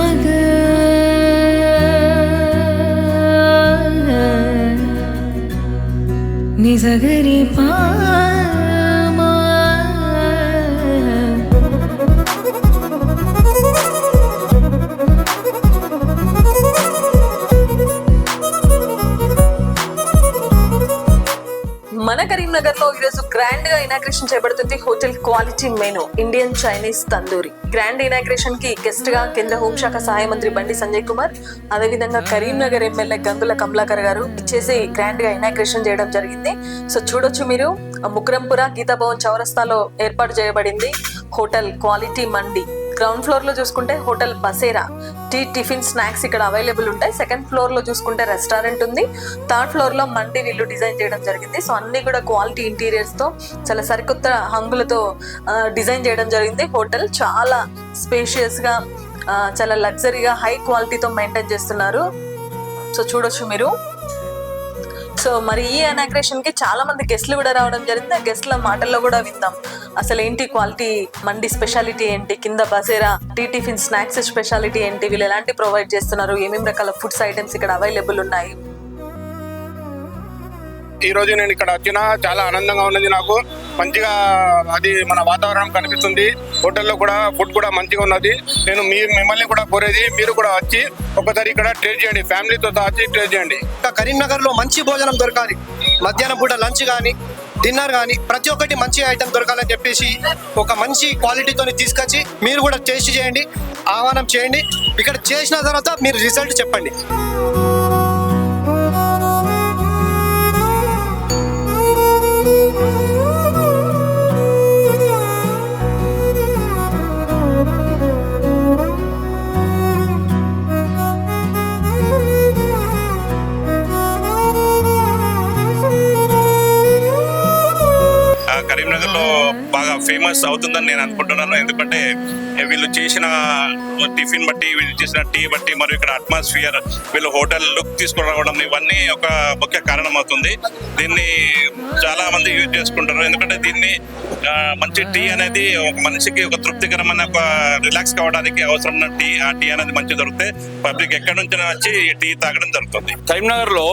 మగ నిజగరి పామా మన కరీంనగర్ లో ఈరోజు గ్రాండ్ గా ఇనాగ్రేషన్ చేయబడుతుంది hotel quality menu Indian Chinese tandoori. Grand inauguration కి గెస్ట్ గా కేంద్ర హోంశాఖ సహాయ మంత్రి బండి సంజయ్ కుమార్, అదేవిధంగా కరీంనగర్ ఎమ్మెల్యే గంగుల కమలాకర్ గారు ఇచ్చేసి గ్రాండ్ గా ఇనాగ్రేషన్ చేయడం జరిగింది. సో చూడొచ్చు మీరు, ముగ్రంపుర గీతా భవన్ చౌరస్తాలో ఏర్పాటు చేయబడింది హోటల్ క్వాలిటీ మండి. గ్రౌండ్ ఫ్లోర్ లో చూసుకుంటే hotel Basera, tea tiffin snacks ఇక్కడ అవైలబుల్ ఉంటాయి. సెకండ్ ఫ్లోర్ లో చూసుకుంటే రెస్టారెంట్ ఉంది. థర్డ్ ఫ్లోర్ లో మండి వీళ్ళు డిజైన్ చేయడం జరిగింది. సో అన్ని కూడా క్వాలిటీ ఇంటీరియర్స్ తో చాలా సరికొత్త హంగులతో డిజైన్ చేయడం జరిగింది. హోటల్ చాలా స్పేషియస్ గా, చాలా లగ్జరీగా, హై క్వాలిటీతో మెయింటైన్ చేస్తున్నారు. సో చూడొచ్చు మీరు. సో మరి ఈ ఇనాగ్రేషన్ కి చాలా మంది గెస్ట్లు కూడా రావడం జరిగింది. ఆ గెస్ట్ల మాటల్లో కూడా విందాం అసలు ఏంటి క్వాలిటీ మండి స్పెషాలిటీ ఏంటి, కింద Basera tea tiffin snacks speciality ఏంటి, వీళ్ళు ఎలాంటి ప్రొవైడ్ చేస్తున్నారు, ఏమేమి రకాల ఫుడ్స్ ఐటమ్స్ ఇక్కడ అవైలబుల్ ఉన్నాయి. ఈ రోజు నేను ఇక్కడ వచ్చినా చాలా ఆనందంగా ఉన్నది. నాకు మంచిగా అది మన వాతావరణం కనిపిస్తుంది. హోటల్లో కూడా ఫుడ్ కూడా మంచిగా ఉన్నది. నేను మిమ్మల్ని కూడా కోరేది, మీరు కూడా వచ్చి ఒకసారి ఇక్కడ టేస్ట్ చేయండి, ఫ్యామిలీతో సహా వచ్చి టేస్ట్ చేయండి. కరీంనగర్ లో మంచి భోజనం దొరకాలి, మధ్యాహ్నం పూట లంచ్ కానీ డిన్నర్ కానీ ప్రతి ఒక్కటి మంచి ఐటమ్ దొరకాలని చెప్పేసి ఒక మంచి క్వాలిటీతో తీసుకొచ్చి మీరు కూడా టేస్ట్ చేయండి, ఆహ్వానం చేయండి. ఇక్కడ చేసిన తర్వాత మీరు రిజల్ట్ చెప్పండి. కరీంనగర్ లో బాగా ఫేమస్ అవుతుందని నేను అనుకుంటున్నాను. ఎందుకంటే వీళ్ళు చేసిన టిఫిన్ బట్టి, వీళ్ళు చేసిన టీ బట్టి, మరియు ఇక్కడ అట్మాస్ఫియర్, వీళ్ళు హోటల్ లుక్ తీసుకురావడం, ఇవన్నీ ఒక ముఖ్య కారణం అవుతుంది. దీన్ని చాలా మంది యూజ్ చేసుకుంటారు. ఎందుకంటే దీన్ని మంచి టీ అనేది ఒక మనిషికి ఒక తృప్తికరమైన, ఒక రిలాక్స్ కావడానికి అవసరమైన టీ, ఆ టీ అనేది మంచి దొరికితే పబ్లిక్ ఎక్కడి నుంచి వచ్చి టీ తాగడం జరుగుతుంది. కరీంనగర్ లో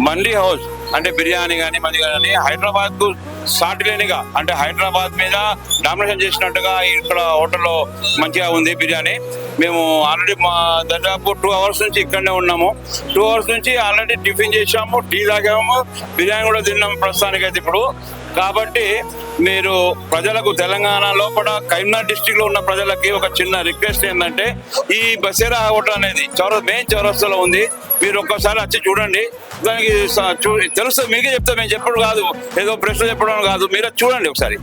మండీ హౌస్ అంటే బిర్యానీ కానీ మంది కానీ హైదరాబాద్ కు సాటి లేనిగా, అంటే హైదరాబాద్ మీద డామినేషన్ చేసినట్టుగా ఇక్కడ హోటల్లో మంచిగా ఉంది బిర్యానీ. మేము ఆల్రెడీ దాదాపు 2 hours నుంచి ఇక్కడనే ఉన్నాము. 2 hours నుంచి ఆల్రెడీ టిఫిన్ చేసాము, టీ తాగాము, బిర్యానీ కూడా తిన్నాము ప్రస్తుతానికి అయితే ఇప్పుడు. కాబట్టి మీరు ప్రజలకు, తెలంగాణ లోపల కరీంనగర్ డిస్ట్రిక్ట్ లో ఉన్న ప్రజలకి ఒక చిన్న రిక్వెస్ట్ ఏంటంటే, ఈ బసేరా హోటల్ అనేది మెయిన్ చౌరస్తాలో ఉంది. మీరు ఒక్కసారి వచ్చి చూడండి, దానికి తెలుస్తుంది. మీకే చెప్తా, మేము చెప్పడం కాదు, ఏదో ప్రశ్న చెప్పడం కాదు, మీరు చూడండి ఒకసారి.